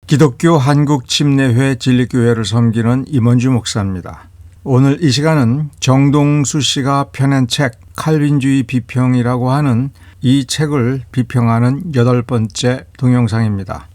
기독교 한국침례회 진리교회를 섬기는 임원주 목사입니다. 오늘 이 시간은 정동수 씨가 펴낸 책 칼빈주의 비평이라고 하는 이 책을 비평하는 8번째 동영상입니다.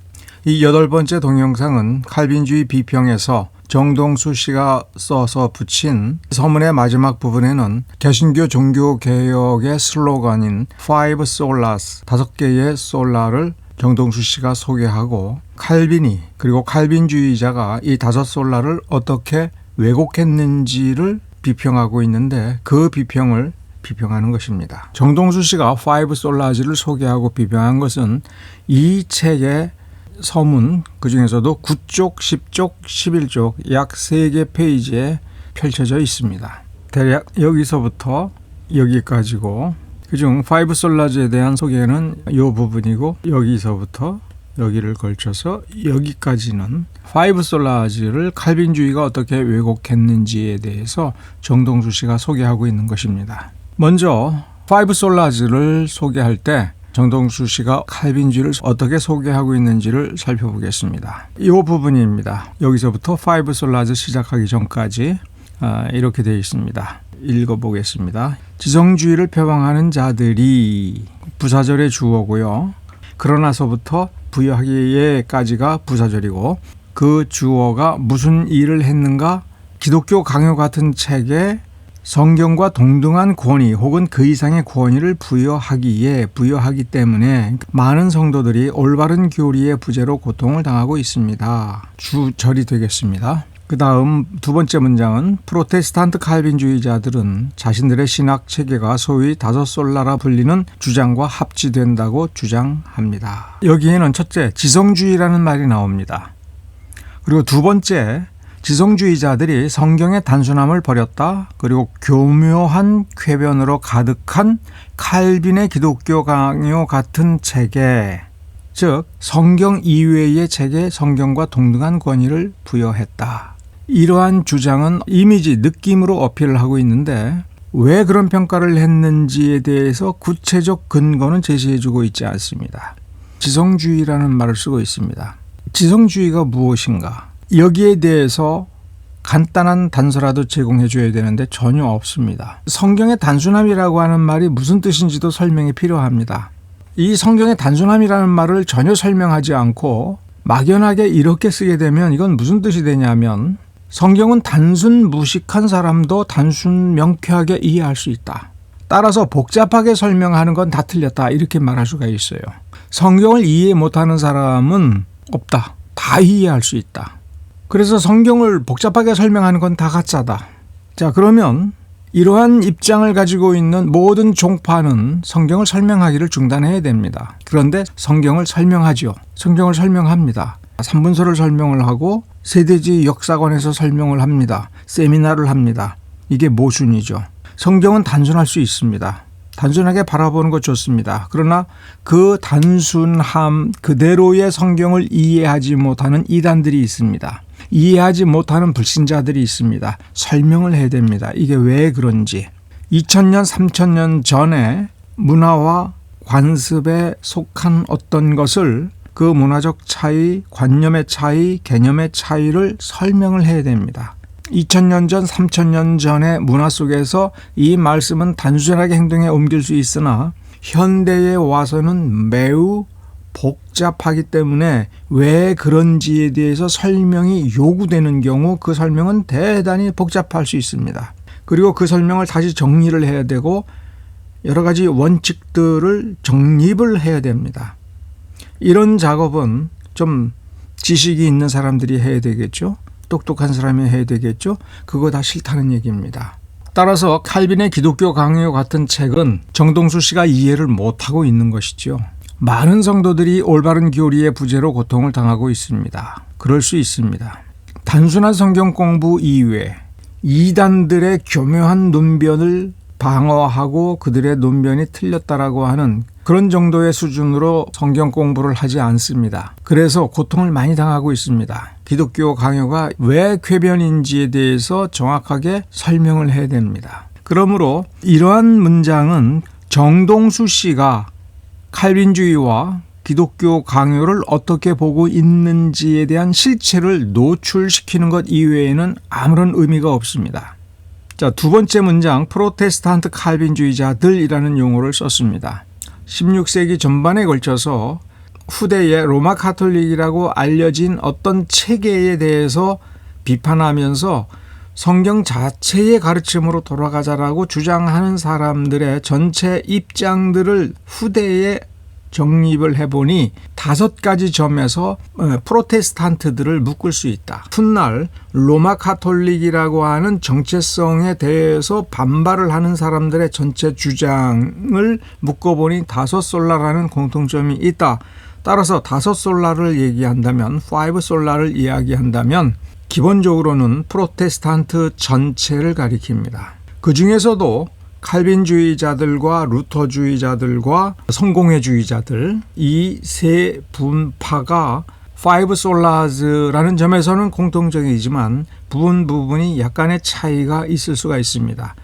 이 8번째 동영상은 칼빈주의 비평에서 정동수 씨가 써서 붙인 서문의 마지막 부분에는 개신교 종교개혁의 슬로건인 Five Solas, 5개의 솔라를 정동수 씨가 소개하고 칼빈이 그리고 칼빈주의자가 이 5솔라를 어떻게 왜곡했는지를 비평하고 있는데 그 비평을 비평하는 것입니다. 정동수 씨가 Five Solas를 소개하고 비평한 것은 이 책의 서문 그중에서도 9쪽, 10쪽, 11쪽 약 3개 페이지에 펼쳐져 있습니다. 대략 여기서부터 여기까지고 그중 파이브 솔라즈에 대한 소개는 이 부분이고 여기서부터 여기를 걸쳐서 여기까지는 파이브 솔라즈를 칼빈주의가 어떻게 왜곡했는지에 대해서 정동수 씨가 소개하고 있는 것입니다. 먼저 파이브 솔라즈를 소개할 때 정동수 씨가 칼빈주의를 어떻게 소개하고 있는지를 살펴보겠습니다. 이 부분입니다. 여기서부터 파이브 솔라즈 시작하기 전까지 이렇게 되어 있습니다. 읽어보겠습니다. 지성주의를 표방하는 자들이 부사절의 주어고요. 그러나서부터 부여하기에까지가 부사절이고 그 주어가 무슨 일을 했는가? 기독교 강요 같은 책에 성경과 동등한 권위 혹은 그 이상의 권위를 부여하기 때문에 많은 성도들이 올바른 교리의 부재로 고통을 당하고 있습니다. 주절이 되겠습니다. 그 다음 두 번째 문장은 프로테스탄트 칼빈주의자들은 자신들의 신학 체계가 소위 5솔라라 불리는 주장과 합치된다고 주장합니다. 여기에는 첫째, 지성주의라는 말이 나옵니다. 그리고 두 번째, 지성주의자들이 성경의 단순함을 버렸다. 그리고 교묘한 쾌변으로 가득한 칼빈의 기독교 강요 같은 책에, 즉 성경 이외의 책에 성경과 동등한 권위를 부여했다. 이러한 주장은 이미지, 느낌으로 어필을 하고 있는데 왜 그런 평가를 했는지에 대해서 구체적 근거는 제시해주고 있지 않습니다. 지성주의라는 말을 쓰고 있습니다. 지성주의가 무엇인가? 여기에 대해서 간단한 단서라도 제공해 줘야 되는데 전혀 없습니다. 성경의 단순함이라고 하는 말이 무슨 뜻인지도 설명이 필요합니다. 이 성경의 단순함이라는 말을 전혀 설명하지 않고 막연하게 이렇게 쓰게 되면 이건 무슨 뜻이 되냐면 성경은 단순 무식한 사람도 단순 명쾌하게 이해할 수 있다. 따라서 복잡하게 설명하는 건 다 틀렸다. 이렇게 말할 수가 있어요. 성경을 이해 못하는 사람은 없다. 다 이해할 수 있다. 그래서 성경을 복잡하게 설명하는 건 다 가짜다. 자, 그러면 이러한 입장을 가지고 있는 모든 종파는 성경을 설명하기를 중단해야 됩니다. 그런데 성경을 설명하죠. 성경을 설명합니다. 삼분서를 설명을 하고 세대지 역사관에서 설명을 합니다. 세미나를 합니다. 이게 모순이죠. 성경은 단순할 수 있습니다. 단순하게 바라보는 것 좋습니다. 그러나 그 단순함 그대로의 성경을 이해하지 못하는 이단들이 있습니다. 이해하지 못하는 불신자들이 있습니다. 설명을 해야 됩니다. 이게 왜 그런지. 2000년, 3000년 전에 문화와 관습에 속한 어떤 것을 그 문화적 차이, 관념의 차이, 개념의 차이를 설명을 해야 됩니다. 2000년 전, 3000년 전의 문화 속에서 이 말씀은 단순하게 행동에 옮길 수 있으나 현대에 와서는 매우 복잡하기 때문에 왜 그런지에 대해서 설명이 요구되는 경우 그 설명은 대단히 복잡할 수 있습니다. 그리고 그 설명을 다시 정리를 해야 되고 여러 가지 원칙들을 정립을 해야 됩니다. 이런 작업은 좀 지식이 있는 사람들이 해야 되겠죠. 똑똑한 사람이 해야 되겠죠. 그거 다 싫다는 얘기입니다. 따라서 칼빈의 기독교 강요 같은 책은 정동수 씨가 이해를 못하고 있는 것이죠. 많은 성도들이 올바른 교리의 부재로 고통을 당하고 있습니다. 그럴 수 있습니다. 단순한 성경 공부 이외에 이단들의 교묘한 논변을 방어하고 그들의 논변이 틀렸다라고 하는 그런 정도의 수준으로 성경 공부를 하지 않습니다. 그래서 고통을 많이 당하고 있습니다. 기독교 강요가 왜 궤변인지에 대해서 정확하게 설명을 해야 됩니다. 그러므로 이러한 문장은 정동수 씨가 칼빈주의와 기독교 강요를 어떻게 보고 있는지에 대한 실체를 노출시키는 것 이외에는 아무런 의미가 없습니다. 자, 두 번째 문장, 프로테스탄트 칼빈주의자들이라는 용어를 썼습니다. 16세기 전반에 걸쳐서 후대의 로마 가톨릭이라고 알려진 어떤 체계에 대해서 비판하면서 성경 자체의 가르침으로 돌아가자라고 주장하는 사람들의 전체 입장들을 후대에 정립을 해보니 5가지 점에서 프로테스탄트들을 묶을 수 있다. 훗날 로마 가톨릭이라고 하는 정체성에 대해서 반발을 하는 사람들의 전체 주장을 묶어보니 5솔라라는 공통점이 있다. 따라서 5솔라를 얘기한다면, 5솔라를 이야기한다면 기본적으로는 프로테스탄트 전체를 가리킵니다. 그 중에서도 칼빈주의자들과 루터주의자들과 성공회주의자들, 이 세 분파가 5솔라즈라는 점에서는 공통적이지만 부분이 약간의 차이가 있을 수가 있습니다.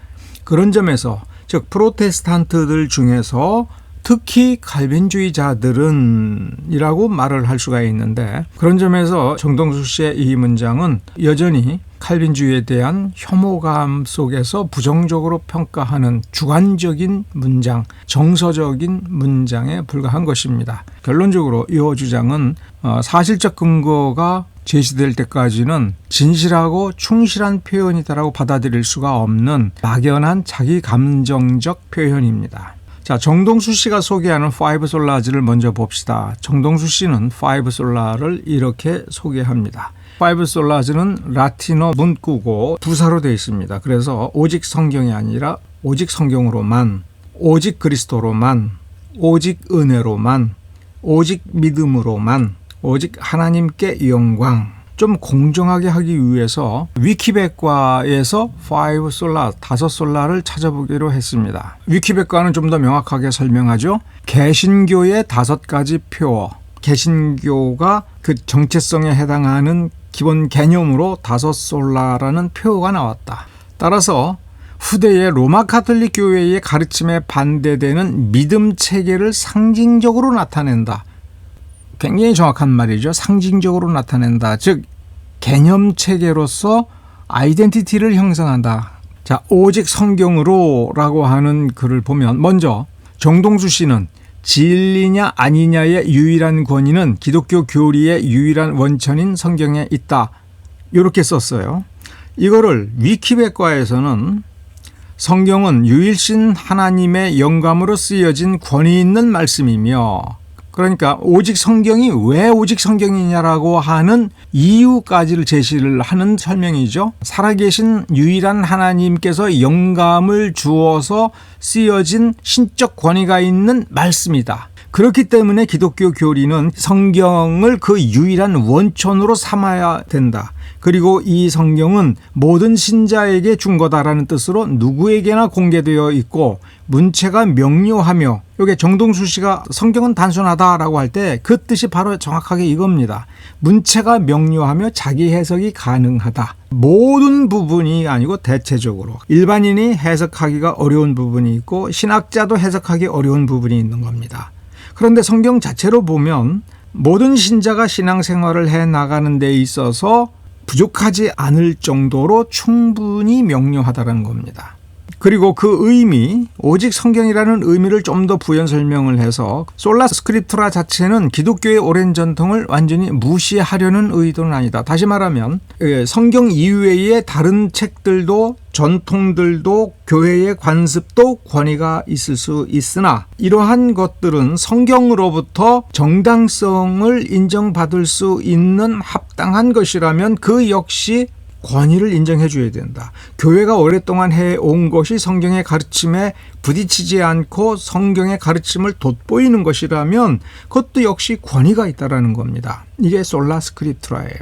그런 점에서 즉 프로테스탄트들 중에서 특히 칼빈주의자들은 이라고 말을 할 수가 있는데, 그런 점에서 정동수 씨의 이 문장은 여전히 칼빈주의에 대한 혐오감 속에서 부정적으로 평가하는 주관적인 문장, 정서적인 문장에 불과한 것입니다. 결론적으로 이 주장은 사실적 근거가 제시될 때까지는 진실하고 충실한 표현이다라고 받아들일 수가 없는 막연한 자기 감정적 표현입니다. 자, 정동수 씨가 소개하는 5솔라즈를 먼저 봅시다. 정동수 씨는 5솔라를 이렇게 소개합니다. 5솔라즈는 라틴어 문구고 부사로 되어 있습니다. 그래서 오직 성경이 아니라 오직 성경으로만, 오직 그리스도로만, 오직 은혜로만, 오직 믿음으로만, 오직 하나님께 영광. 좀 공정하게 하기 위해서 위키백과에서 5솔라, 5솔라를 찾아보기로 했습니다. 위키백과는 좀 더 명확하게 설명하죠. 개신교의 5가지 표어, 개신교가 그 정체성에 해당하는 기본 개념으로 5솔라라는 표어가 나왔다. 따라서 후대의 로마 가톨릭 교회의 가르침에 반대되는 믿음 체계를 상징적으로 나타낸다. 굉장히 정확한 말이죠. 상징적으로 나타낸다. 즉 개념 체계로서 아이덴티티를 형성한다. 자, 오직 성경으로 라고 하는 글을 보면 먼저 정동수 씨는 진리냐 아니냐의 유일한 권위는 기독교 교리의 유일한 원천인 성경에 있다. 이렇게 썼어요. 이거를 위키백과에서는 성경은 유일신 하나님의 영감으로 쓰여진 권위 있는 말씀이며, 그러니까 오직 성경이 왜 오직 성경이냐라고 하는 이유까지를 제시를 하는 설명이죠. 살아계신 유일한 하나님께서 영감을 주어서 쓰여진 신적 권위가 있는 말씀이다. 그렇기 때문에 기독교 교리는 성경을 그 유일한 원천으로 삼아야 된다. 그리고 이 성경은 모든 신자에게 준 거다라는 뜻으로 누구에게나 공개되어 있고 문체가 명료하며, 이게 정동수 씨가 성경은 단순하다라고 할 때 그 뜻이 바로 정확하게 이겁니다. 문체가 명료하며 자기 해석이 가능하다. 모든 부분이 아니고 대체적으로 일반인이 해석하기가 어려운 부분이 있고 신학자도 해석하기 어려운 부분이 있는 겁니다. 그런데 성경 자체로 보면 모든 신자가 신앙생활을 해나가는 데 있어서 부족하지 않을 정도로 충분히 명료하다는 겁니다. 그리고 그 의미, 오직 성경이라는 의미를 좀 더 부연 설명을 해서 솔라 스크립투라 자체는 기독교의 오랜 전통을 완전히 무시하려는 의도는 아니다. 다시 말하면 성경 이외의 다른 책들도 전통들도 교회의 관습도 권위가 있을 수 있으나 이러한 것들은 성경으로부터 정당성을 인정받을 수 있는 합당한 것이라면 그 역시 권위를 인정해 줘야 된다. 교회가 오랫동안 해온 것이 성경의 가르침에 부딪히지 않고 성경의 가르침을 돋보이는 것이라면 그것도 역시 권위가 있다는 겁니다. 이게 솔라 스크립투라예요.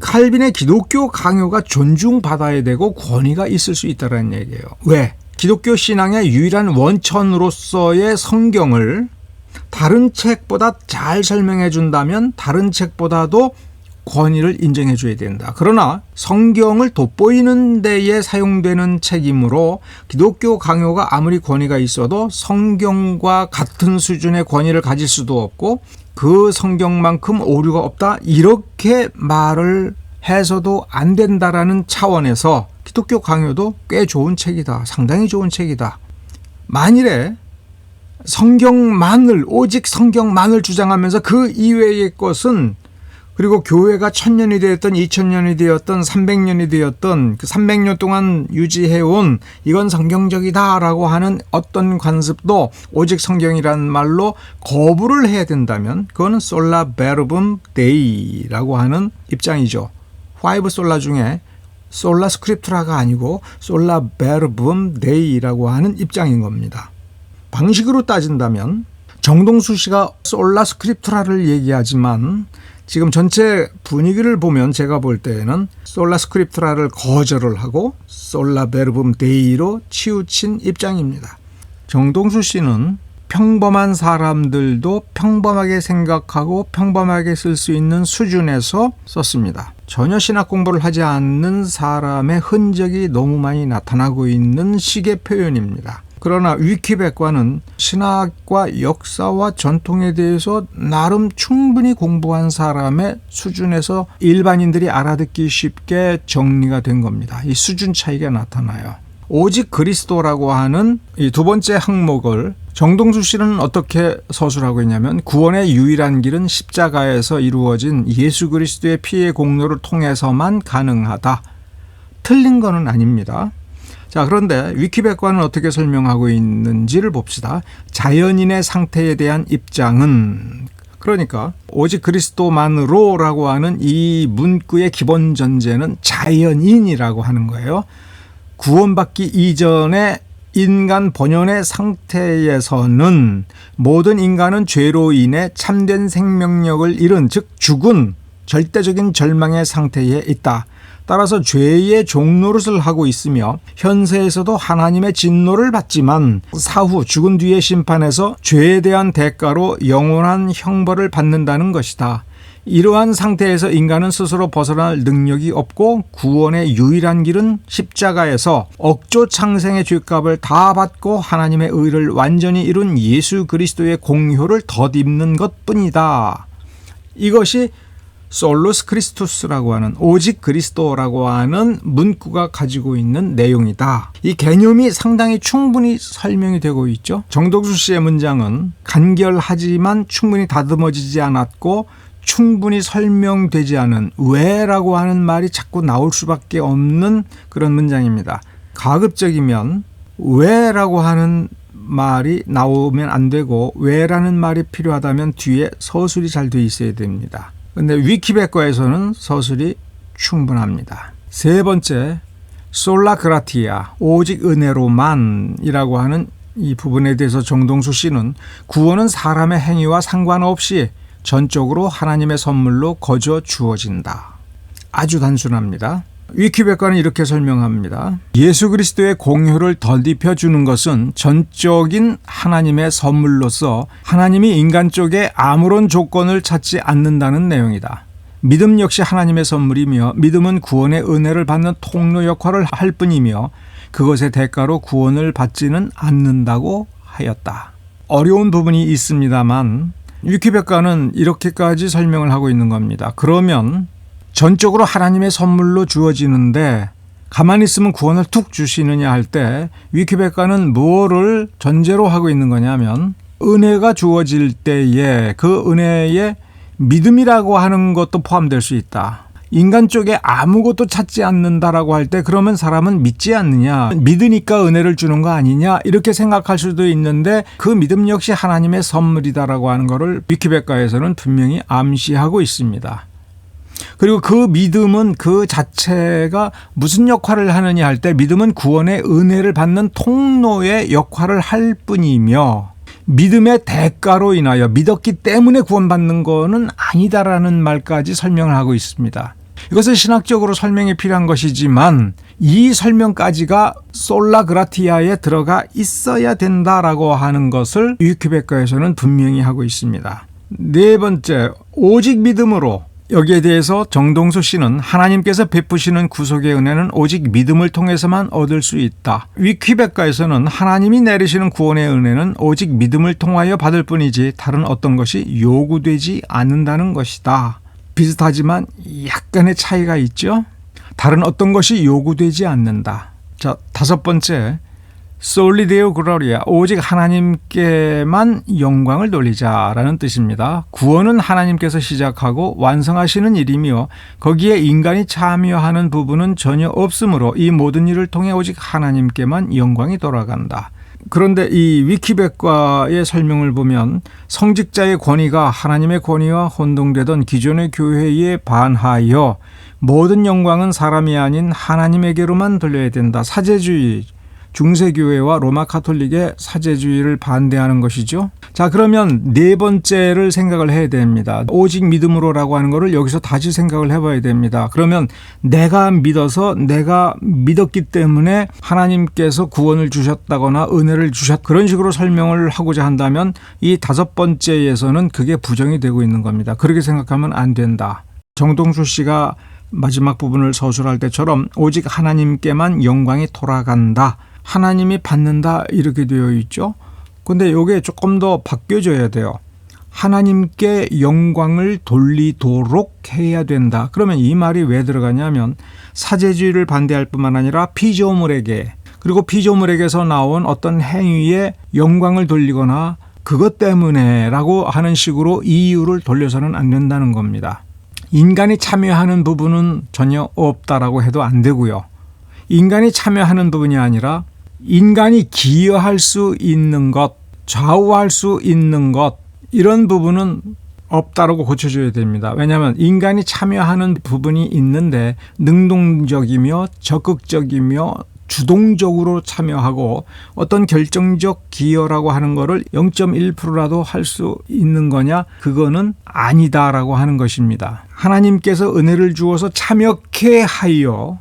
칼빈의 기독교 강요가 존중받아야 되고 권위가 있을 수 있다는 얘기예요. 왜? 기독교 신앙의 유일한 원천으로서의 성경을 다른 책보다 잘 설명해 준다면 다른 책보다도 권위를 인정해 줘야 된다. 그러나 성경을 돋보이는 데에 사용되는 책이므로 기독교 강요가 아무리 권위가 있어도 성경과 같은 수준의 권위를 가질 수도 없고 그 성경만큼 오류가 없다 이렇게 말을 해서도 안 된다라는 차원에서 기독교 강요도 꽤 좋은 책이다. 상당히 좋은 책이다. 만일에 성경만을 오직 성경만을 주장하면서 그 이외의 것은 그리고 교회가 1000년이 되었던 2000년이 되었던 300년이 되었던 그 300년 동안 유지해온 이건 성경적이다라고 하는 어떤 관습도 오직 성경이라는 말로 거부를 해야 된다면 그거는 솔라 베르붐 데이라고 하는 입장이죠. 5 솔라 중에 솔라 스크립투라가 아니고 솔라 베르붐 데이라고 하는 입장인 겁니다. 방식으로 따진다면 정동수 씨가 솔라 스크립투라를 얘기하지만 지금 전체 분위기를 보면 제가 볼 때에는 솔라 스크립투라를 거절을 하고 솔라 베르붐 데이로 치우친 입장입니다. 정동수 씨는 평범한 사람들도 평범하게 생각하고 평범하게 쓸 수 있는 수준에서 썼습니다. 전혀 신학 공부를 하지 않는 사람의 흔적이 너무 많이 나타나고 있는 식의 표현입니다. 그러나 위키백과는 신학과 역사와 전통에 대해서 나름 충분히 공부한 사람의 수준에서 일반인들이 알아듣기 쉽게 정리가 된 겁니다. 이 수준 차이가 나타나요. 오직 그리스도라고 하는 이 두 번째 항목을 정동수 씨는 어떻게 서술하고 있냐면 구원의 유일한 길은 십자가에서 이루어진 예수 그리스도의 피의 공로를 통해서만 가능하다. 틀린 거는 아닙니다. 자, 그런데 위키백과는 어떻게 설명하고 있는지를 봅시다. 자연인의 상태에 대한 입장은 그러니까 오직 그리스도만으로라고 하는 이 문구의 기본 전제는 자연인이라고 하는 거예요. 구원받기 이전의 인간 본연의 상태에서는 모든 인간은 죄로 인해 참된 생명력을 잃은 즉 죽은 절대적인 절망의 상태에 있다. 따라서 죄의 종노릇을 하고 있으며 현세에서도 하나님의 진노를 받지만 사후 죽은 뒤의 심판에서 죄에 대한 대가로 영원한 형벌을 받는다는 것이다. 이러한 상태에서 인간은 스스로 벗어날 능력이 없고 구원의 유일한 길은 십자가에서 억조 창생의 죄값을 다 받고 하나님의 의를 완전히 이룬 예수 그리스도의 공효를 덧입는 것뿐이다. 이것이 솔루스 크리스투스라고 하는 오직 그리스도라고 하는 문구가 가지고 있는 내용이다. 이 개념이 상당히 충분히 설명이 되고 있죠. 정동수 씨의 문장은 간결하지만 충분히 다듬어지지 않았고 충분히 설명되지 않은 왜라고 하는 말이 자꾸 나올 수밖에 없는 그런 문장입니다. 가급적이면 왜라고 하는 말이 나오면 안 되고 왜라는 말이 필요하다면 뒤에 서술이 잘 돼 있어야 됩니다. 근데 위키백과에서는 서술이 충분합니다. 세 번째, 솔라 그라티아, 오직 은혜로만이라고 하는 이 부분에 대해서 정동수 씨는 구원은 사람의 행위와 상관없이 전적으로 하나님의 선물로 거저 주어진다. 아주 단순합니다. 위키백과는 이렇게 설명합니다. 예수 그리스도의 공효를 덧입혀 주는 것은 전적인 하나님의 선물로서 하나님이 인간 쪽에 아무런 조건을 찾지 않는다는 내용이다. 믿음 역시 하나님의 선물이며 믿음은 구원의 은혜를 받는 통로 역할을 할 뿐이며 그것의 대가로 구원을 받지는 않는다고 하였다. 어려운 부분이 있습니다만 위키백과는 이렇게까지 설명을 하고 있는 겁니다. 그러면 전적으로 하나님의 선물로 주어지는데 가만히 있으면 구원을 툭 주시느냐 할 때 위키백과는 뭐를 전제로 하고 있는 거냐면 은혜가 주어질 때에 그 은혜에 믿음이라고 하는 것도 포함될 수 있다. 인간 쪽에 아무것도 찾지 않는다라고 할 때 그러면 사람은 믿지 않느냐, 믿으니까 은혜를 주는 거 아니냐 이렇게 생각할 수도 있는데 그 믿음 역시 하나님의 선물이다라고 하는 것을 위키백과에서는 분명히 암시하고 있습니다. 그리고 그 믿음은 그 자체가 무슨 역할을 하느냐 할 때 믿음은 구원의 은혜를 받는 통로의 역할을 할 뿐이며 믿음의 대가로 인하여 믿었기 때문에 구원받는 거는 아니다라는 말까지 설명을 하고 있습니다. 이것은 신학적으로 설명이 필요한 것이지만 이 설명까지가 솔라 그라티아에 들어가 있어야 된다라고 하는 것을 위키백과에서는 분명히 하고 있습니다. 네 번째, 오직 믿음으로 여기에 대해서 정동수 씨는 하나님께서 베푸시는 구속의 은혜는 오직 믿음을 통해서만 얻을 수 있다. 위키백과에서는 하나님이 내리시는 구원의 은혜는 오직 믿음을 통하여 받을 뿐이지 다른 어떤 것이 요구되지 않는다는 것이다. 비슷하지만 약간의 차이가 있죠. 다른 어떤 것이 요구되지 않는다. 자, 다섯 번째, Soli Deo Gloria, 오직 하나님께만 영광을 돌리자라는 뜻입니다. 구원은 하나님께서 시작하고 완성하시는 일이며 거기에 인간이 참여하는 부분은 전혀 없으므로 이 모든 일을 통해 오직 하나님께만 영광이 돌아간다. 그런데 이 위키백과의 설명을 보면 성직자의 권위가 하나님의 권위와 혼동되던 기존의 교회에 반하여 모든 영광은 사람이 아닌 하나님에게로만 돌려야 된다. 사제주의, 중세교회와 로마 카톨릭의 사제주의를 반대하는 것이죠. 자, 그러면 네 번째를 생각을 해야 됩니다. 오직 믿음으로라고 하는 것을 여기서 다시 생각을 해봐야 됩니다. 그러면 내가 믿어서 내가 믿었기 때문에 하나님께서 구원을 주셨다거나 은혜를 그런 식으로 설명을 하고자 한다면 이 다섯 번째에서는 그게 부정이 되고 있는 겁니다. 그렇게 생각하면 안 된다. 정동수 씨가 마지막 부분을 서술할 때처럼 오직 하나님께만 영광이 돌아간다. 하나님이 받는다 이렇게 되어 있죠. 근데 이게 조금 더 바뀌어져야 돼요. 하나님께 영광을 돌리도록 해야 된다. 그러면 이 말이 왜 들어가냐면 사제주의를 반대할 뿐만 아니라 피조물에게 그리고 피조물에게서 나온 어떤 행위에 영광을 돌리거나 그것 때문에 라고 하는 식으로 이유를 돌려서는 안 된다는 겁니다. 인간이 참여하는 부분은 전혀 없다라고 해도 안 되고요. 인간이 참여하는 부분이 아니라 인간이 기여할 수 있는 것, 좌우할 수 있는 것 이런 부분은 없다라고 고쳐줘야 됩니다. 왜냐하면 인간이 참여하는 부분이 있는데 능동적이며 적극적이며 주동적으로 참여하고 어떤 결정적 기여라고 하는 거를 0.1%라도 할 수 있는 거냐? 그거는 아니다라고 하는 것입니다. 하나님께서 은혜를 주어서 참여케 하여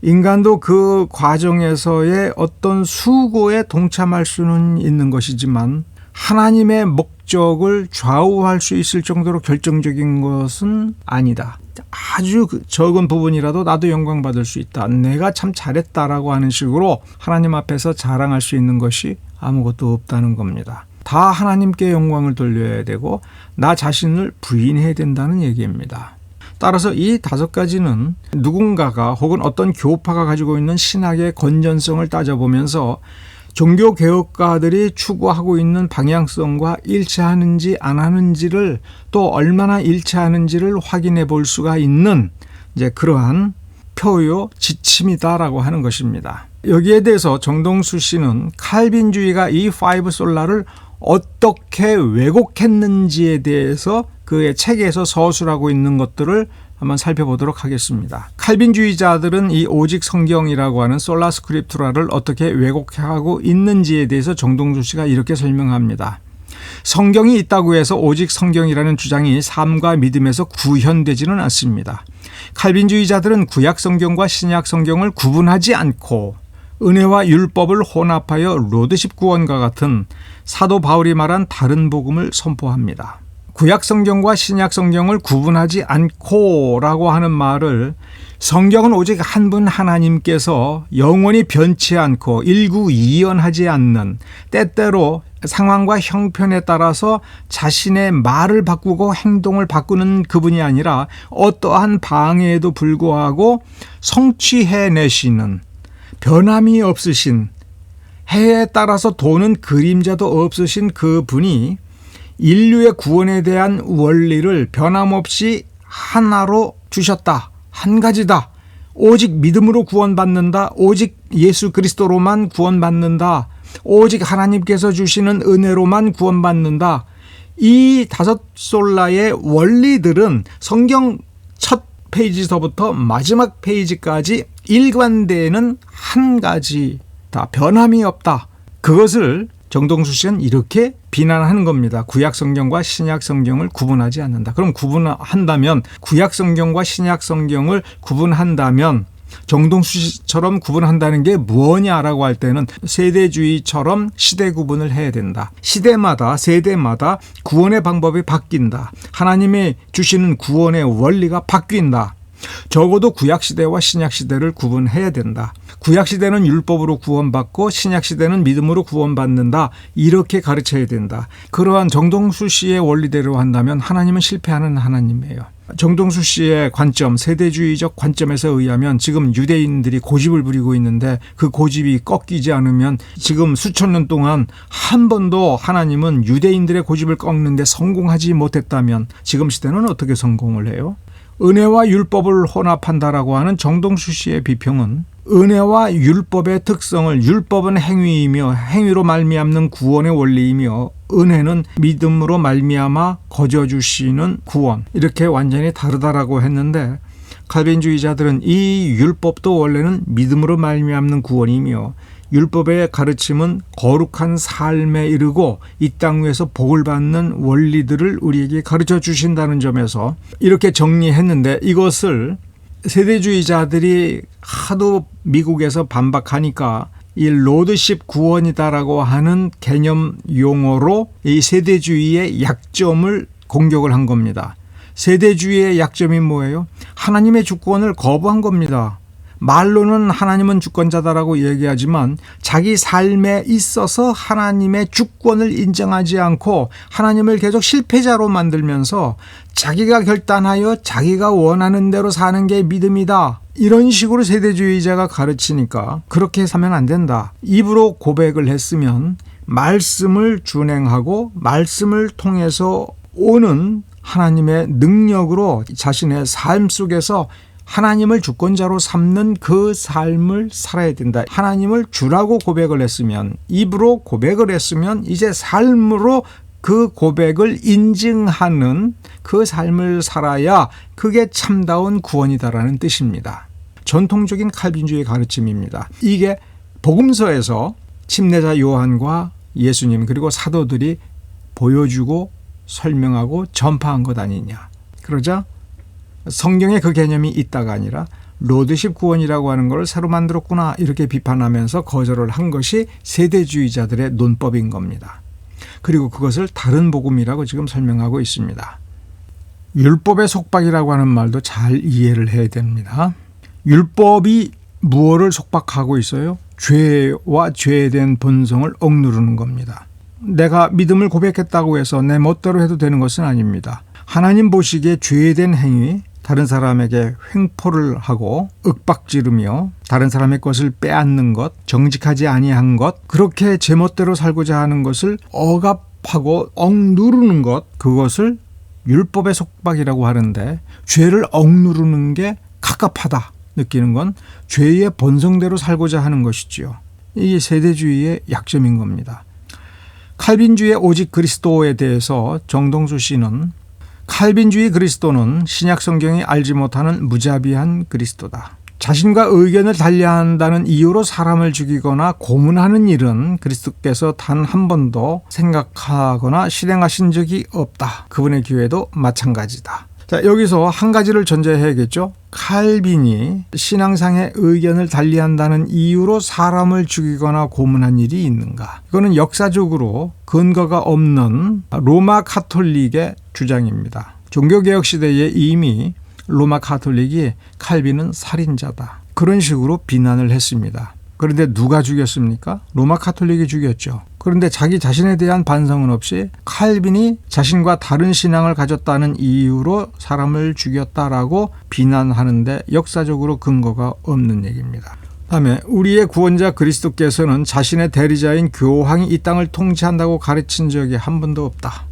인간도 그 과정에서의 어떤 수고에 동참할 수는 있는 것이지만 하나님의 목적을 좌우할 수 있을 정도로 결정적인 것은 아니다. 아주 적은 부분이라도 나도 영광 받을 수 있다. 내가 참 잘했다라고 하는 식으로 하나님 앞에서 자랑할 수 있는 것이 아무것도 없다는 겁니다. 다 하나님께 영광을 돌려야 되고 나 자신을 부인해야 된다는 얘기입니다. 따라서 이 다섯 가지는 누군가가 혹은 어떤 교파가 가지고 있는 신학의 건전성을 따져보면서 종교개혁가들이 추구하고 있는 방향성과 일치하는지 안 하는지를 또 얼마나 일치하는지를 확인해 볼 수가 있는 이제 그러한 표요 지침이다라고 하는 것입니다. 여기에 대해서 정동수 씨는 칼빈주의가 이 파이브 솔라를 어떻게 왜곡했는지에 대해서 그의 책에서 서술하고 있는 것들을 한번 살펴보도록 하겠습니다. 칼빈주의자들은 이 오직 성경이라고 하는 솔라 스크립투라를 어떻게 왜곡하고 있는지에 대해서 정동수 씨가 이렇게 설명합니다. 성경이 있다고 해서 오직 성경이라는 주장이 삶과 믿음에서 구현되지는 않습니다. 칼빈주의자들은 구약 성경과 신약 성경을 구분하지 않고 은혜와 율법을 혼합하여 로드십 구원과 같은 사도 바울이 말한 다른 복음을 선포합니다. 구약 성경과 신약 성경을 구분하지 않고라고 하는 말을 성경은 오직 한 분 하나님께서 영원히 변치 않고 일구이연하지 않는 때때로 상황과 형편에 따라서 자신의 말을 바꾸고 행동을 바꾸는 그분이 아니라 어떠한 방해에도 불구하고 성취해내시는 변함이 없으신 해에 따라서 도는 그림자도 없으신 그분이 인류의 구원에 대한 원리를 변함없이 하나로 주셨다. 한 가지다. 오직 믿음으로 구원받는다. 오직 예수 그리스도로만 구원받는다. 오직 하나님께서 주시는 은혜로만 구원받는다. 이 다섯 솔라의 원리들은 성경 첫 페이지서부터 마지막 페이지까지 일관되는 한 가지다. 변함이 없다. 그것을 정동수 씨는 이렇게 비난하는 겁니다. 구약 성경과 신약 성경을 구분하지 않는다. 그럼 구분한다면 구약 성경과 신약 성경을 구분한다면 정동수 씨처럼 구분한다는 게 뭐냐라고 할 때는 세대주의처럼 시대 구분을 해야 된다. 시대마다 세대마다 구원의 방법이 바뀐다. 하나님이 주시는 구원의 원리가 바뀐다. 적어도 구약시대와 신약시대를 구분해야 된다. 구약시대는 율법으로 구원받고 신약시대는 믿음으로 구원받는다. 이렇게 가르쳐야 된다. 그러한 정동수 씨의 원리대로 한다면 하나님은 실패하는 하나님이에요. 정동수 씨의 관점, 세대주의적 관점에서 의하면 지금 유대인들이 고집을 부리고 있는데 그 고집이 꺾이지 않으면 지금 수천 년 동안 한 번도 하나님은 유대인들의 고집을 꺾는데 성공하지 못했다면 지금 시대는 어떻게 성공을 해요? 은혜와 율법을 혼합한다라고 하는 정동수 씨의 비평은 은혜와 율법의 특성을 율법은 행위이며 행위로 말미암는 구원의 원리이며 은혜는 믿음으로 말미암아 거저주시는 구원 이렇게 완전히 다르다라고 했는데 칼빈주의자들은 이 율법도 원래는 믿음으로 말미암는 구원이며 율법의 가르침은 거룩한 삶에 이르고 이 땅 위에서 복을 받는 원리들을 우리에게 가르쳐 주신다는 점에서 이렇게 정리했는데 이것을 세대주의자들이 하도 미국에서 반박하니까 이 로드십 구원이다라고 하는 개념 용어로 이 세대주의의 약점을 공격을 한 겁니다. 세대주의의 약점이 뭐예요? 하나님의 주권을 거부한 겁니다. 말로는 하나님은 주권자다라고 얘기하지만 자기 삶에 있어서 하나님의 주권을 인정하지 않고 하나님을 계속 실패자로 만들면서 자기가 결단하여 자기가 원하는 대로 사는 게 믿음이다. 이런 식으로 세대주의자가 가르치니까 그렇게 사면 안 된다. 입으로 고백을 했으면 말씀을 준행하고 말씀을 통해서 오는 하나님의 능력으로 자신의 삶 속에서 하나님을 주권자로 삼는 그 삶을 살아야 된다. 하나님을 주라고 고백을 했으면 입으로 고백을 했으면 이제 삶으로 그 고백을 인증하는 그 삶을 살아야 그게 참다운 구원이다라는 뜻입니다. 전통적인 칼빈주의 가르침입니다. 이게 복음서에서 침례자 요한과 예수님 그리고 사도들이 보여주고 설명하고 전파한 것 아니냐. 그러자 성경에 그 개념이 있다가 아니라 로드십 구원이라고 하는 걸 새로 만들었구나 이렇게 비판하면서 거절을 한 것이 세대주의자들의 논법인 겁니다. 그리고 그것을 다른 복음이라고 지금 설명하고 있습니다. 율법의 속박이라고 하는 말도 잘 이해를 해야 됩니다. 율법이 무엇을 속박하고 있어요? 죄와 죄된 본성을 억누르는 겁니다. 내가 믿음을 고백했다고 해서 내 멋대로 해도 되는 것은 아닙니다. 하나님 보시기에 죄된 행위, 다른 사람에게 횡포를 하고 윽박지르며 다른 사람의 것을 빼앗는 것, 정직하지 아니한 것, 그렇게 제멋대로 살고자 하는 것을 억압하고 억누르는 것, 그것을 율법의 속박이라고 하는데 죄를 억누르는 게 갑갑하다 느끼는 건 죄의 본성대로 살고자 하는 것이지요. 이게 세대주의의 약점인 겁니다. 칼빈주의 오직 그리스도에 대해서 정동수 씨는 칼빈주의 그리스도는 신약 성경이 알지 못하는 무자비한 그리스도다. 자신과 의견을 달리한다는 이유로 사람을 죽이거나 고문하는 일은 그리스도께서 단 한 번도 생각하거나 실행하신 적이 없다. 그분의 교회도 마찬가지다. 자, 여기서 한 가지를 전제해야겠죠. 칼빈이 신앙상의 의견을 달리한다는 이유로 사람을 죽이거나 고문한 일이 있는가? 이거는 역사적으로 근거가 없는 로마 카톨릭의 주장입니다. 종교개혁 시대에 이미 로마 카톨릭이 칼빈은 살인자다. 그런 식으로 비난을 했습니다. 그런데 누가 죽였습니까? 로마 카톨릭이 죽였죠. 그런데 자기 자신에 대한 반성은 없이 칼빈이 자신과 다른 신앙을 가졌다는 이유로 사람을 죽였다라고 비난하는데 역사적으로 근거가 없는 얘기입니다. 다음에 우리의 구원자 그리스도께서는 자신의 대리자인 교황이 이 땅을 통치한다고 가르친 적이 한 번도 없다.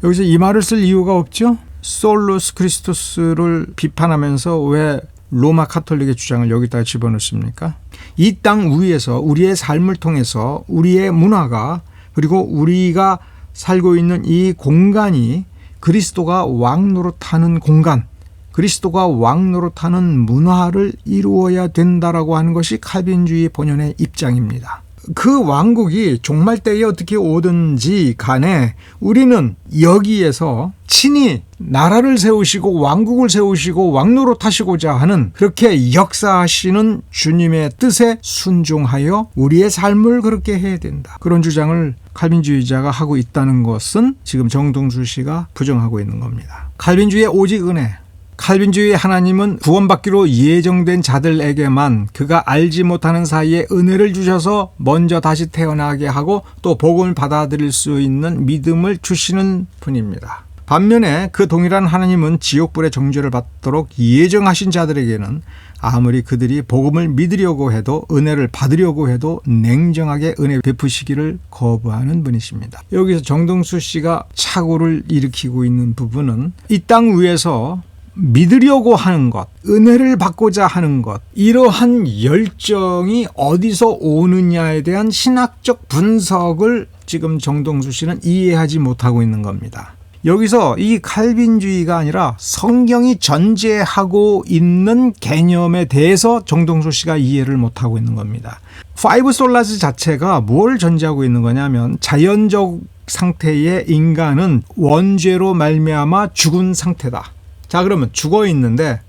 여기서 이 말을 쓸 이유가 없죠? 솔루스 크리스토스를 비판하면서 왜 로마 카톨릭의 주장을 여기다 집어넣습니까? 이 땅 위에서 우리의 삶을 통해서 우리의 문화가 그리고 우리가 살고 있는 이 공간이 그리스도가 왕 노릇하는 공간, 그리스도가 왕 노릇하는 문화를 이루어야 된다라고 하는 것이 칼빈주의 본연의 입장입니다. 그 왕국이 종말 때에 어떻게 오든지 간에 우리는 여기에서 친히 나라를 세우시고 왕국을 세우시고 왕노릇 하시고자 하는 그렇게 역사하시는 주님의 뜻에 순종하여 우리의 삶을 그렇게 해야 된다. 그런 주장을 칼빈주의자가 하고 있다는 것은 지금 정동수 씨가 부정하고 있는 겁니다. 칼빈주의의 오직 은혜, 칼빈주의 하나님은 구원받기로 예정된 자들에게만 그가 알지 못하는 사이에 은혜를 주셔서 먼저 다시 태어나게 하고 또 복음을 받아들일 수 있는 믿음을 주시는 분입니다. 반면에 그 동일한 하나님은 지옥불의 정죄를 받도록 예정하신 자들에게는 아무리 그들이 복음을 믿으려고 해도 은혜를 받으려고 해도 냉정하게 은혜 베푸시기를 거부하는 분이십니다. 여기서 정동수 씨가 착오를 일으키고 있는 부분은 이 땅 위에서 믿으려고 하는 것, 은혜를 받고자 하는 것, 이러한 열정이 어디서 오느냐에 대한 신학적 분석을 지금 정동수 씨는 이해하지 못하고 있는 겁니다. 여기서 이 칼빈주의가 아니라 성경이 전제하고 있는 개념에 대해서 정동수 씨가 이해를 못하고 있는 겁니다. 파이브 솔라스 자체가 뭘 전제하고 있는 거냐면 자연적 상태의 인간은 원죄로 말미암아 죽은 상태다. 자, 그러면 죽어 있는데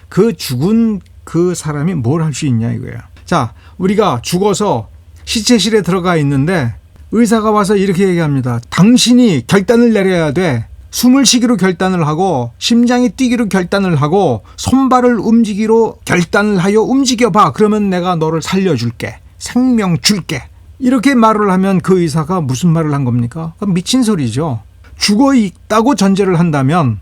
그 죽은 그 사람이 뭘 할 수 있냐 이거예요. 자, 우리가 죽어서 시체실에 들어가 있는데 의사가 와서 이렇게 얘기합니다. 당신이 결단을 내려야 돼. 숨을 쉬기로 결단을 하고 심장이 뛰기로 결단을 하고 손발을 움직이기로 결단을 하여 움직여봐. 그러면 내가 너를 살려줄게. 생명 줄게. 이렇게 말을 하면 그 의사가 무슨 말을 한 겁니까? 미친 소리죠. 죽어 있다고 전제를 한다면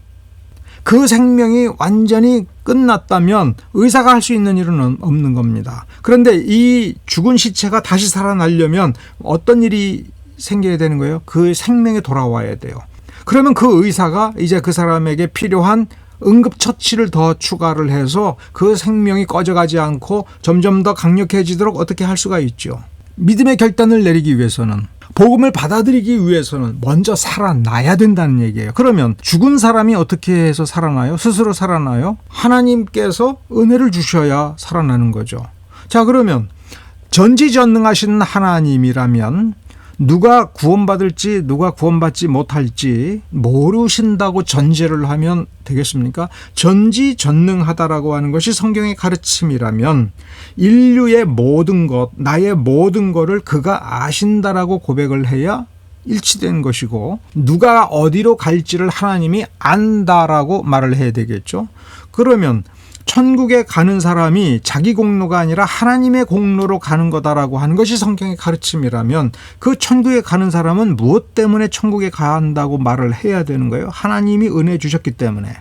그 생명이 완전히 끝났다면 의사가 할 수 있는 일은 없는 겁니다. 그런데 이 죽은 시체가 다시 살아나려면 어떤 일이 생겨야 되는 거예요? 그 생명이 돌아와야 돼요. 그러면 그 의사가 이제 그 사람에게 필요한 응급처치를 더 추가를 해서 그 생명이 꺼져가지 않고 점점 더 강력해지도록 어떻게 할 수가 있죠. 믿음의 결단을 내리기 위해서는, 복음을 받아들이기 위해서는 먼저 살아나야 된다는 얘기예요. 그러면 죽은 사람이 어떻게 해서 살아나요? 스스로 살아나요? 하나님께서 은혜를 주셔야 살아나는 거죠. 자, 그러면 전지전능하신 하나님이라면 누가 구원받을지 누가 구원받지 못할지 모르신다고 전제를 하면 되겠습니까? 전지전능하다라고 하는 것이 성경의 가르침이라면 인류의 모든 것, 나의 모든 것을 그가 아신다라고 고백을 해야 일치된 것이고 누가 어디로 갈지를 하나님이 안다라고 말을 해야 되겠죠. 그러면 천국에 가는 사람이 자기 공로가 아니라 하나님의 공로로 가는 거다라고 하는 것이 성경의 가르침이라면 그 천국에 가는 사람은 무엇 때문에 천국에 간다고 말을 해야 되는 거예요? 하나님이 은혜 주셨기 때문에.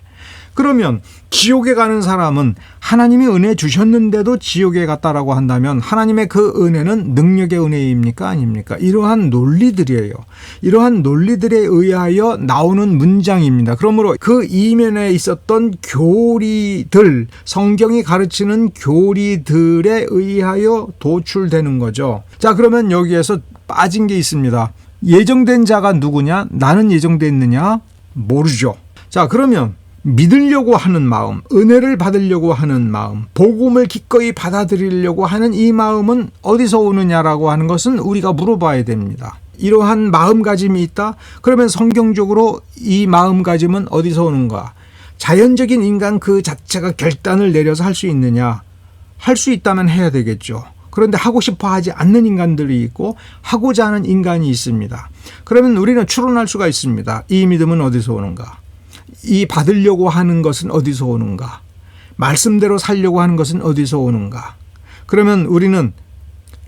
그러면 지옥에 가는 사람은 하나님이 은혜 주셨는데도 지옥에 갔다라고 한다면 하나님의 그 은혜는 능력의 은혜입니까? 아닙니까? 이러한 논리들이에요. 이러한 논리들에 의하여 나오는 문장입니다. 그러므로 그 이면에 있었던 교리들, 성경이 가르치는 교리들에 의하여 도출되는 거죠. 자, 그러면 여기에서 빠진 게 있습니다. 예정된 자가 누구냐? 나는 예정됐느냐? 모르죠. 자, 그러면 믿으려고 하는 마음, 은혜를 받으려고 하는 마음, 복음을 기꺼이 받아들이려고 하는 이 마음은 어디서 오느냐라고 하는 것은 우리가 물어봐야 됩니다. 이러한 마음가짐이 있다? 그러면 성경적으로 이 마음가짐은 어디서 오는가? 자연적인 인간 그 자체가 결단을 내려서 할 수 있느냐? 할 수 있다면 해야 되겠죠. 그런데 하고 싶어 하지 않는 인간들이 있고 하고자 하는 인간이 있습니다. 그러면 우리는 추론할 수가 있습니다. 이 믿음은 어디서 오는가? 이 받으려고 하는 것은 어디서 오는가? 말씀대로 살려고 하는 것은 어디서 오는가? 그러면 우리는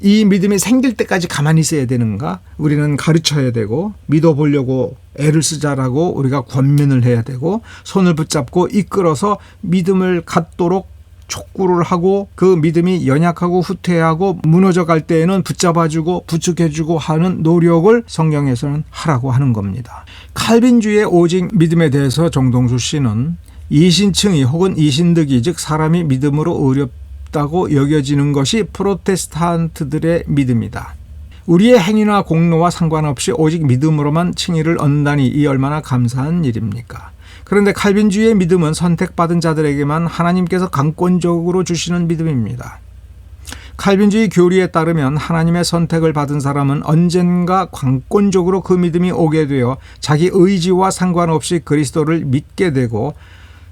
이 믿음이 생길 때까지 가만히 있어야 되는가? 우리는 가르쳐야 되고 믿어보려고 애를 쓰자라고 우리가 권면을 해야 되고 손을 붙잡고 이끌어서 믿음을 갖도록 촉구를 하고 그 믿음이 연약하고 후퇴하고 무너져 갈 때에는 붙잡아주고 부축해주고 하는 노력을 성경에서는 하라고 하는 겁니다. 칼빈주의의 오직 믿음에 대해서 정동수 씨는 이신층이 혹은 이신득이 즉 사람이 믿음으로 어렵다고 여겨지는 것이 프로테스탄트들의 믿음이다. 우리의 행위나 공로와 상관없이 오직 믿음으로만 칭의를 얻는다니 이 얼마나 감사한 일입니까? 그런데 칼빈주의의 믿음은 선택받은 자들에게만 하나님께서 강권적으로 주시는 믿음입니다. 칼빈주의 교리에 따르면 하나님의 선택을 받은 사람은 언젠가 강권적으로 그 믿음이 오게 되어 자기 의지와 상관없이 그리스도를 믿게 되고,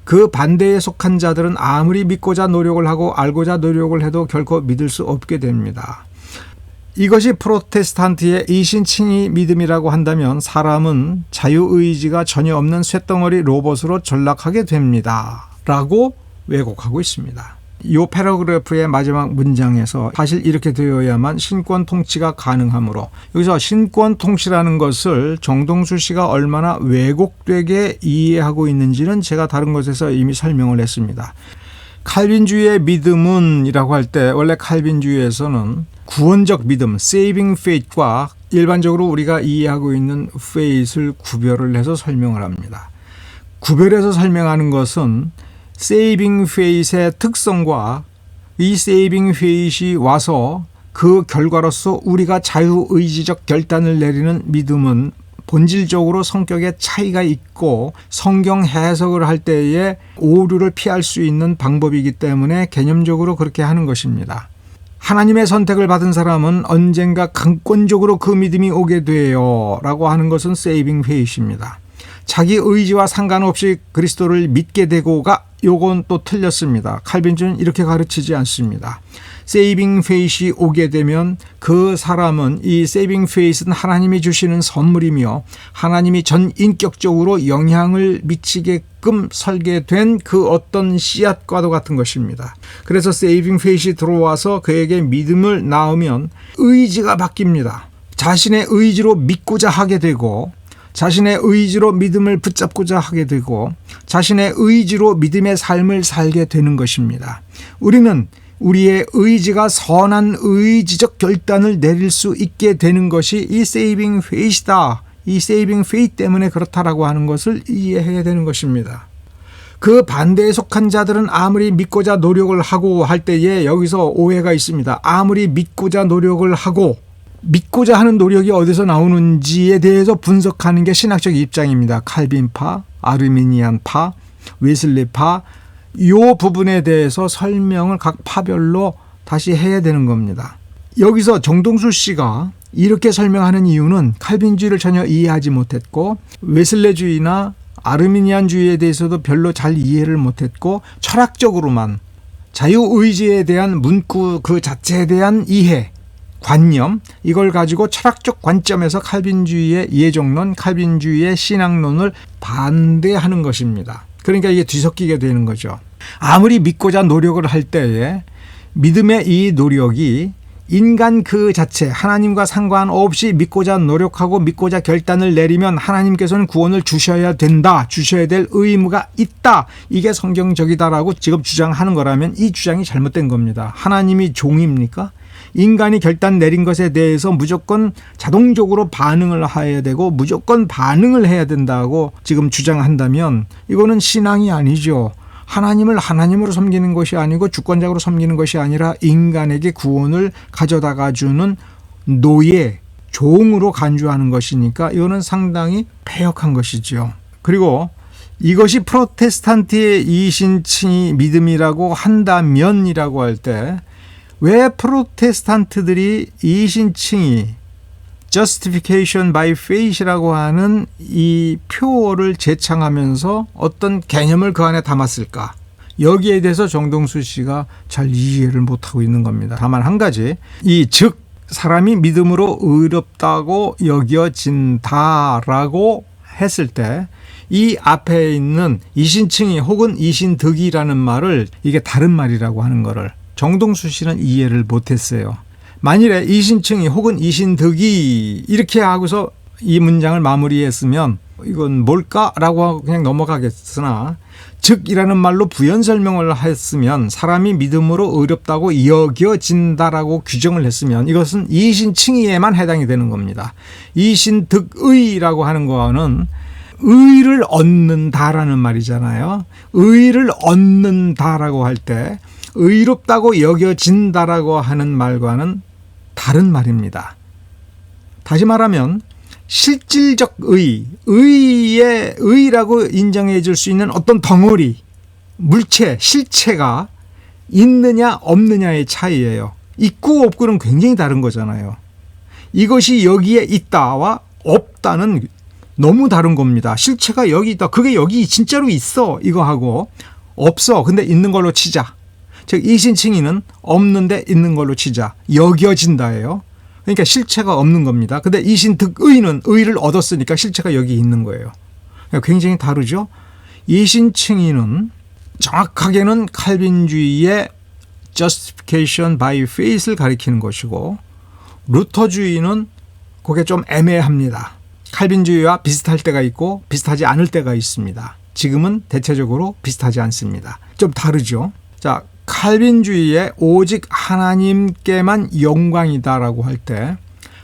그 반대에 속한 자들은 아무리 믿고자 노력을 하고 알고자 노력을 해도 결코 믿을 수 없게 됩니다. 이것이 프로테스탄트의 이신칭의 믿음이라고 한다면 사람은 자유의지가 전혀 없는 쇳덩어리 로봇으로 전락하게 됩니다 라고 왜곡하고 있습니다. 이 패러그래프의 마지막 문장에서 사실 이렇게 되어야만 신권 통치가 가능하므로, 여기서 신권 통치라는 것을 정동수 씨가 얼마나 왜곡되게 이해하고 있는지는 제가 다른 곳에서 이미 설명을 했습니다. 칼빈주의의 믿음은 이라고 할 때 원래 칼빈주의에서는 구원적 믿음, saving faith과 일반적으로 우리가 이해하고 있는 faith을 구별을 해서 설명을 합니다. 구별해서 설명하는 것은 saving faith의 특성과 이 saving faith이 와서 그 결과로서 우리가 자유의지적 결단을 내리는 믿음은 본질적으로 성격에 차이가 있고 성경 해석을 할 때에 오류를 피할 수 있는 방법이기 때문에 개념적으로 그렇게 하는 것입니다. 하나님의 선택을 받은 사람은 언젠가 강권적으로 그 믿음이 오게 돼요 라고 하는 것은 saving faith입니다. 자기 의지와 상관없이 그리스도를 믿게 되고가 요건 또 틀렸습니다. 칼빈주는 이렇게 가르치지 않습니다. 세이빙 페이스이 오게 되면 그 사람은, 이 세이빙 페이스는 하나님이 주시는 선물이며 하나님이 전 인격적으로 영향을 미치게끔 설계된 그 어떤 씨앗과도 같은 것입니다. 그래서 세이빙 페이스이 들어와서 그에게 믿음을 낳으면 의지가 바뀝니다. 자신의 의지로 믿고자 하게 되고, 자신의 의지로 믿음을 붙잡고자 하게 되고, 자신의 의지로 믿음의 삶을 살게 되는 것입니다. 우리는 우리의 의지가 선한 의지적 결단을 내릴 수 있게 되는 것이 이 세이빙 페이스다. 이 세이빙 페이스 때문에 그렇다라고 하는 것을 이해해야 되는 것입니다. 그 반대에 속한 자들은 아무리 믿고자 노력을 하고 할 때에 여기서 오해가 있습니다. 아무리 믿고자 노력을 하고, 믿고자 하는 노력이 어디서 나오는지에 대해서 분석하는 게 신학적 입장입니다. 칼빈파, 아르미니안파, 웨슬리파, 이 부분에 대해서 설명을 각 파별로 다시 해야 되는 겁니다. 여기서 정동수 씨가 이렇게 설명하는 이유는 칼빈주의를 전혀 이해하지 못했고, 웨슬레주의나 아르미니안주의에 대해서도 별로 잘 이해를 못했고, 철학적으로만 자유의지에 대한 문구 그 자체에 대한 이해, 관념, 이걸 가지고 철학적 관점에서 칼빈주의의 예정론, 칼빈주의의 신앙론을 반대하는 것입니다. 그러니까 이게 뒤섞이게 되는 거죠. 아무리 믿고자 노력을 할 때에 믿음의 이 노력이 인간 그 자체, 하나님과 상관없이 믿고자 노력하고 믿고자 결단을 내리면 하나님께서는 구원을 주셔야 된다, 주셔야 될 의무가 있다, 이게 성경적이다라고 지금 주장하는 거라면 이 주장이 잘못된 겁니다. 하나님이 종입니까? 인간이 결단 내린 것에 대해서 무조건 자동적으로 반응을 해야 되고 무조건 반응을 해야 된다고 지금 주장한다면 이거는 신앙이 아니죠. 하나님을 하나님으로 섬기는 것이 아니고 주권적으로 섬기는 것이 아니라 인간에게 구원을 가져다가 주는 노예, 종으로 간주하는 것이니까 이거는 상당히 패역한 것이죠. 그리고 이것이 프로테스탄트의 이신칭의 믿음이라고 한다면이라고 할 때, 왜 프로테스탄트들이 이신칭의 justification by faith이라고 하는 이 표어를 제창하면서 어떤 개념을 그 안에 담았을까? 여기에 대해서 정동수 씨가 잘 이해를 못하고 있는 겁니다. 다만 한 가지, 이 즉 사람이 믿음으로 의롭다고 여겨진다라고 했을 때 이 앞에 있는 이신칭의 혹은 이신득이라는 말을 이게 다른 말이라고 하는 거를 정동수 씨는 이해를 못했어요. 만일에 이신칭의 혹은 이신득이 이렇게 하고서 이 문장을 마무리했으면 이건 뭘까라고 하고 그냥 넘어가겠으나, 즉이라는 말로 부연 설명을 했으면, 사람이 믿음으로 의롭다고 여겨진다라고 규정을 했으면 이것은 이신칭의에만 해당이 되는 겁니다. 이신득의라고 하는 거는 의를 얻는다라는 말이잖아요. 의를 얻는다라고 할 때 의롭다고 여겨진다라고 하는 말과는 다른 말입니다. 다시 말하면 실질적 의의 의라고 인정해 줄 수 있는 어떤 덩어리, 물체, 실체가 있느냐 없느냐의 차이예요. 있고 없고는 굉장히 다른 거잖아요. 이것이 여기에 있다와 없다는 너무 다른 겁니다. 실체가 여기 있다. 그게 여기 진짜로 있어. 이거하고 없어. 근데 있는 걸로 치자. 즉 이신칭의는 없는데 있는 걸로 치자. 여겨진다예요. 그러니까 실체가 없는 겁니다. 근데 이신득의는 의를 얻었으니까 실체가 여기 있는 거예요. 굉장히 다르죠. 이신칭의는 정확하게는 칼빈주의의 justification by faith를 가리키는 것이고 루터주의는 그게 좀 애매합니다. 칼빈주의와 비슷할 때가 있고 비슷하지 않을 때가 있습니다. 지금은 대체적으로 비슷하지 않습니다. 좀 다르죠. 자, 칼빈주의의 오직 하나님께만 영광이다라고 할 때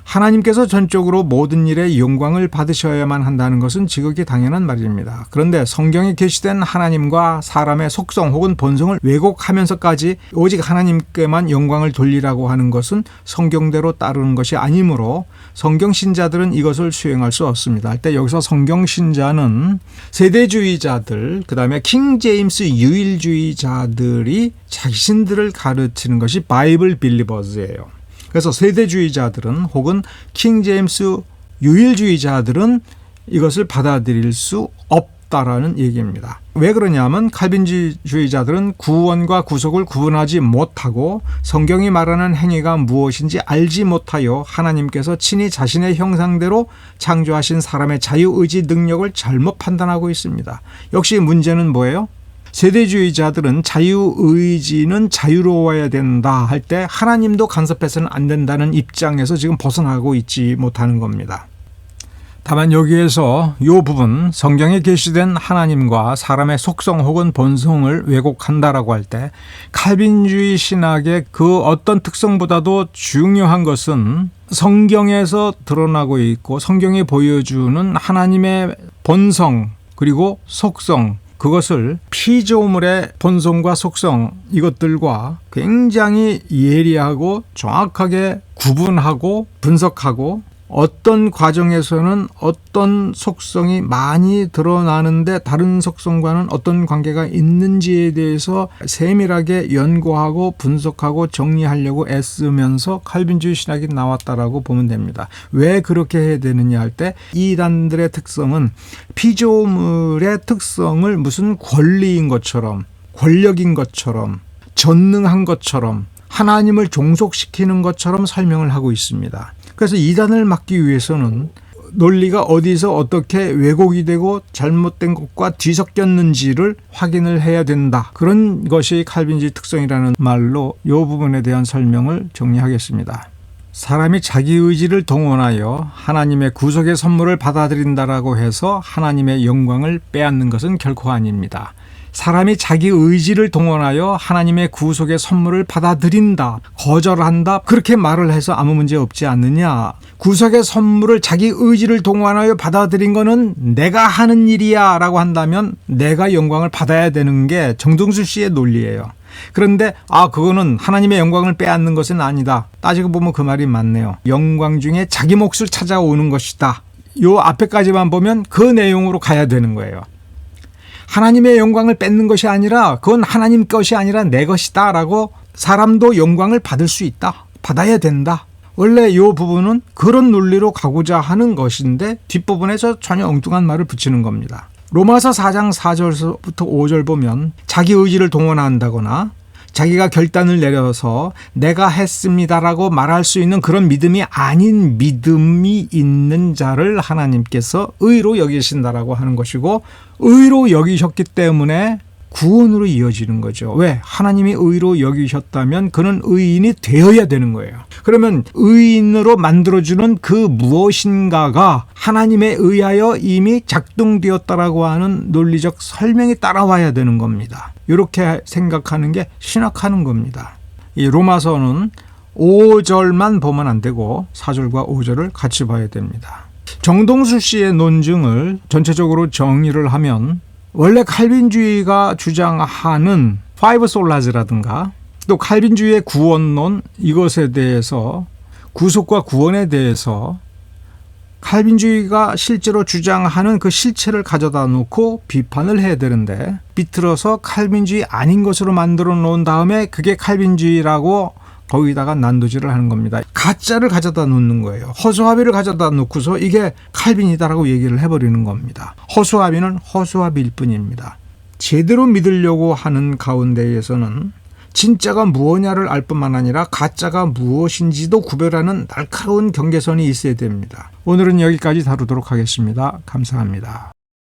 하나님께서 전적으로 모든 일에 영광을 받으셔야만 한다는 것은 지극히 당연한 말입니다. 그런데 성경에 계시된 하나님과 사람의 속성 혹은 본성을 왜곡하면서까지 오직 하나님께만 영광을 돌리라고 하는 것은 성경대로 따르는 것이 아니므로 성경신자들은 이것을 수행할 수 없습니다. 할 때 여기서 성경신자는 세대주의자들, 그 다음에 킹제임스 유일주의자들이 자신들을 가르치는 것이 바이블 빌리버즈예요. 그래서 세대주의자들은 혹은 킹제임스 유일주의자들은 이것을 받아들일 수 없다라는 얘기입니다. 왜 그러냐면 칼빈주의자들은 구원과 구속을 구분하지 못하고 성경이 말하는 행위가 무엇인지 알지 못하여 하나님께서 친히 자신의 형상대로 창조하신 사람의 자유의지 능력을 잘못 판단하고 있습니다. 역시 문제는 뭐예요? 세대주의자들은 자유의지는 자유로워야 된다 할 때 하나님도 간섭해서는 안 된다는 입장에서 지금 벗어나고 있지 못하는 겁니다. 다만 여기에서 이 부분 성경에 계시된 하나님과 사람의 속성 혹은 본성을 왜곡한다라고 할 때 칼빈주의 신학의 그 어떤 특성보다도 중요한 것은 성경에서 드러나고 있고 성경이 보여주는 하나님의 본성 그리고 속성 그것을 피조물의 본성과 속성 이것들과 굉장히 예리하고 정확하게 구분하고 분석하고 어떤 과정에서는 어떤 속성이 많이 드러나는데 다른 속성과는 어떤 관계가 있는지에 대해서 세밀하게 연구하고 분석하고 정리하려고 애쓰면서 칼빈주의 신학이 나왔다라고 보면 됩니다. 왜 그렇게 해야 되느냐 할 때 이단들의 특성은 피조물의 특성을 무슨 권리인 것처럼 권력인 것처럼 전능한 것처럼 하나님을 종속시키는 것처럼 설명을 하고 있습니다. 그래서 이단을 막기 위해서는 논리가 어디서 어떻게 왜곡이 되고 잘못된 것과 뒤섞였는지를 확인을 해야 된다. 그런 것이 칼빈주의 특성이라는 말로 이 부분에 대한 설명을 정리하겠습니다. 사람이 자기 의지를 동원하여 하나님의 구속의 선물을 받아들인다라고 해서 하나님의 영광을 빼앗는 것은 결코 아닙니다. 사람이 자기 의지를 동원하여 하나님의 구속의 선물을 받아들인다, 거절한다 그렇게 말을 해서 아무 문제 없지 않느냐. 구속의 선물을 자기 의지를 동원하여 받아들인 거는 내가 하는 일이야 라고 한다면 내가 영광을 받아야 되는 게 정동수 씨의 논리예요. 그런데 그거는 하나님의 영광을 빼앗는 것은 아니다. 따지고 보면 그 말이 맞네요. 영광 중에 자기 몫을 찾아오는 것이다. 요 앞에까지만 보면 그 내용으로 가야 되는 거예요. 하나님의 영광을 뺏는 것이 아니라 그건 하나님 것이 아니라 내 것이다 라고 사람도 영광을 받을 수 있다. 받아야 된다. 원래 이 부분은 그런 논리로 가고자 하는 것인데 뒷부분에서 전혀 엉뚱한 말을 붙이는 겁니다. 로마서 4장 4절부터 5절 보면 자기 의지를 동원한다거나 자기가 결단을 내려서 내가 했습니다라고 말할 수 있는 그런 믿음이 아닌 믿음이 있는 자를 하나님께서 의로 여기신다라고 하는 것이고 의로 여기셨기 때문에 구원으로 이어지는 거죠. 왜? 하나님이 의로 여기셨다면 그는 의인이 되어야 되는 거예요. 그러면 의인으로 만들어주는 그 무엇인가가 하나님에 의하여 이미 작동되었다라고 하는 논리적 설명이 따라와야 되는 겁니다. 이렇게 생각하는 게 신학하는 겁니다. 이 로마서는 5절만 보면 안 되고 4절과 5절을 같이 봐야 됩니다. 정동수 씨의 논증을 전체적으로 정리를 하면 원래 칼빈주의가 주장하는 파이브 솔라즈라든가 또 칼빈주의의 구원론 이것에 대해서 구속과 구원에 대해서 칼빈주의가 실제로 주장하는 그 실체를 가져다 놓고 비판을 해야 되는데 비틀어서 칼빈주의 아닌 것으로 만들어 놓은 다음에 그게 칼빈주의라고 거기다가 난도질을 하는 겁니다. 가짜를 가져다 놓는 거예요. 허수아비를 가져다 놓고서 이게 칼빈이다라고 얘기를 해버리는 겁니다. 허수아비는 허수아비일 뿐입니다. 제대로 믿으려고 하는 가운데에서는 진짜가 무엇냐를 알 뿐만 아니라 가짜가 무엇인지도 구별하는 날카로운 경계선이 있어야 됩니다. 오늘은 여기까지 다루도록 하겠습니다. 감사합니다.